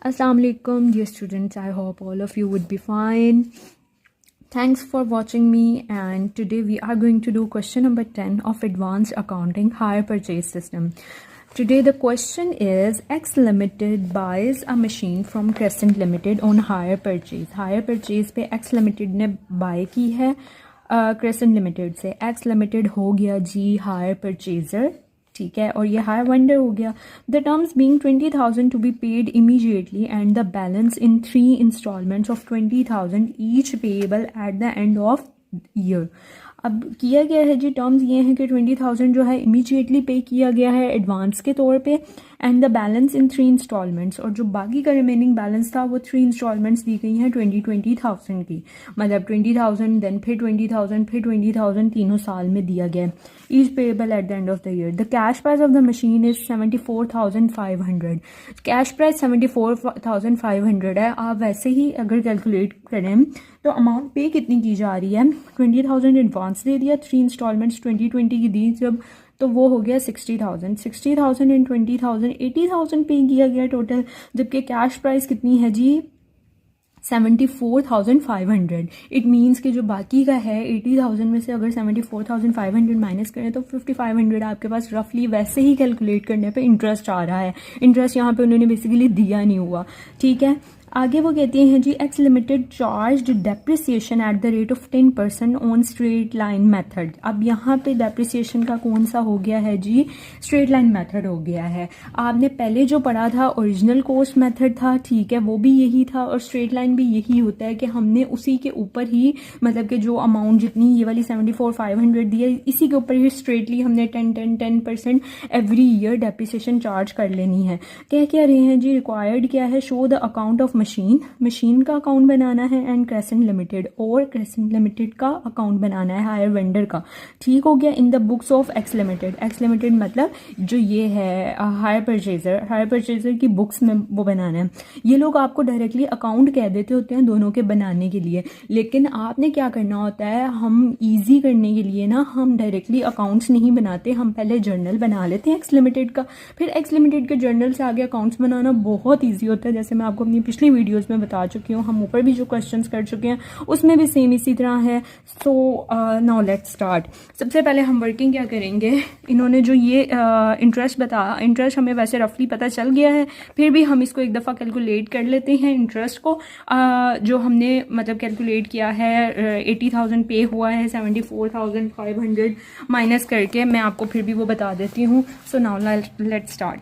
Assalamu alaikum dear students, I hope all of you would be fine. Thanks for watching me, and today we are going to do question number 10 of Advanced Accounting Hire Purchase System. Today the question is X Limited buys a machine from Crescent Limited on hire purchase. Hire purchase पे X Limited ने buy की है Crescent Limited से. X Limited हो गया जी hire purchaser, ठीक है, और ये हायर वेंडर हो गया. The terms being 20,000 to be paid immediately and the balance in 3 installments of 20,000 each payable at the end of year. अब किया गया है जी, टर्म्स ये हैं कि 20,000 जो है इमीडिएटली पे किया गया है एडवांस के तौर पे, and the balance in 3 installments, और जो बाकी का रिमेनिंग बैलेंस था वो 3 इंस्टॉलमेंट्स दी गई हैं 20,000 की. मतलब 20,000 देन फिर 20,000 फिर 20,000 तीनों साल में दिया गया है. Each payable at the end of the year. The cash price of the machine is 74,500. Cash price 74,500 है. आप वैसे ही अगर कैलकुलेट करें तो अमाउंट पे कितनी की जा रही है, 20,000 एडवांस दे दिया, 3 इंस्टॉलमेंट्स 2020 की दी जब, तो वो हो गया 60,000. 60,000 इन 20,000 80,000 पे किया गया टोटल. जबकि कैश प्राइस कितनी है जी, 74,500. इट मीन्स कि जो बाकी का है 80,000 में से अगर 74,500 माइनस करें तो 5,500 आपके पास रफली वैसे ही कैलकुलेट करने पे इंटरेस्ट आ रहा है. इंटरेस्ट यहाँ पे उन्होंने बेसिकली दिया नहीं हुआ, ठीक है. आगे वो कहती हैं G X limited charge depreciation at the rate of 10% on straight line method. अब यहाँ पे डेप्रिसिएशन का कौन सा हो गया है जी, स्ट्रेट लाइन मेथड हो गया है. आपने पहले जो पढ़ा था ओरिजिनल कॉस्ट मेथड था, ठीक है, वो भी यही था, और स्ट्रेट लाइन भी यही होता है कि हमने उसी के ऊपर ही, मतलब कि जो अमाउंट जितनी ये वाली 74,500 दी है, इसी के ऊपर ही स्ट्रेटली हमने 10% एवरी ईयर डेप्रिसिएशन चार्ज कर लेनी है. क्या रहे हैं जी, रिक्वायर्ड क्या है, show the account of machine का अकाउंट बनाना है, एंड क्रेसेंट लिमिटेड और क्रेसेंट लिमिटेड का अकाउंट बनाना है हायर वेंडर का. ठीक हो गया. In the books of x limited. X limited मतलब जो ये है हायर परचेजर की बुक्स में वो बनाना है. ये लोग आपको डायरेक्टली अकाउंट कह देते होते हैं दोनों के बनाने के लिए, लेकिन आपने क्या करना होता है, हम ईजी करने के लिए ना हम डायरेक्टली अकाउंट्स नहीं बनाते, हम पहले जर्नल बना लेते हैं एक्स लिमिटेड का. फिर एक्स लिमिटेड के जर्नल से आगे अकाउंट्स बनाना बहुत ईजी होता है. जैसे मैं आपको अपनी पिछली वीडियोस में बता चुकी हूँ, हम ऊपर भी जो क्वेश्चंस कर चुके हैं उसमें भी सेम इसी तरह है. So now let's start. सबसे पहले हम वर्किंग क्या करेंगे, इन्होंने जो ये इंटरेस्ट बताया, इंटरेस्ट हमें वैसे रफली पता चल गया है, फिर भी हम इसको एक दफ़ा कैलकुलेट कर लेते हैं. इंटरेस्ट को जो हमने मतलब कैलकुलेट किया है, 80,000 पे हुआ है, 74,500 माइनस करके मैं आपको फिर भी वो बता देती हूँ. So now let's start.